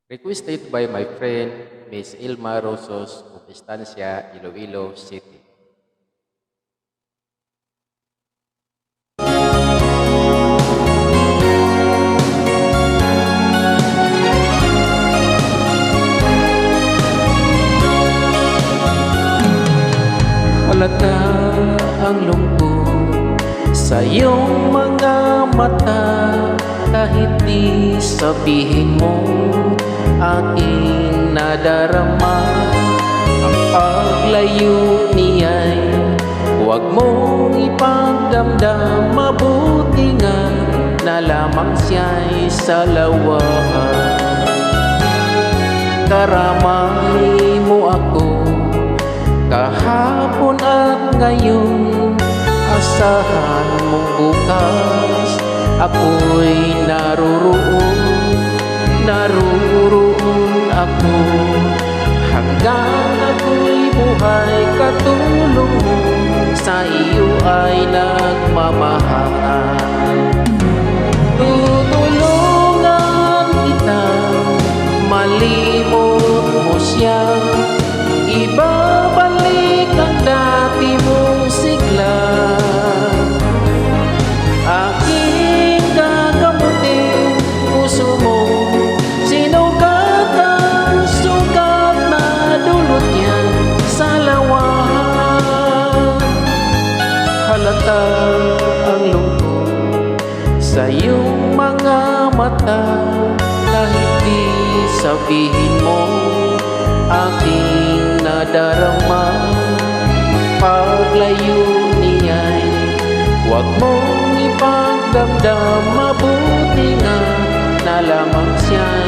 Requested by my friend, Miss Ilma Rosos of Estancia, Iloilo City. Halata ang lungkot sa iyong mga mata, kahit di sabihin mo aking nadarama. Ang paglayo niya'y huwag mong ipagdamdam, mabuti nga na lamang siya'y salawahan. Karamay mo ako kahapon at ngayon, asahan mong bukas ako'y naruroon ako. Hanggang ako'y buhay, katulong mo sa iyo ay nagmamahal. Tutulungan kita, malimot mo siya, ibabalik ang dati mong sigla. Aking gagamutin puso mo, sinukat ang sugat na dulot niya sa lawan. Halata ang lungkot sa iyong mga mata, kahit di sabihin mo aking nadarama. Paglayo niya'y huwag mong ipagdamdam, mabuti nga na lamang siya'y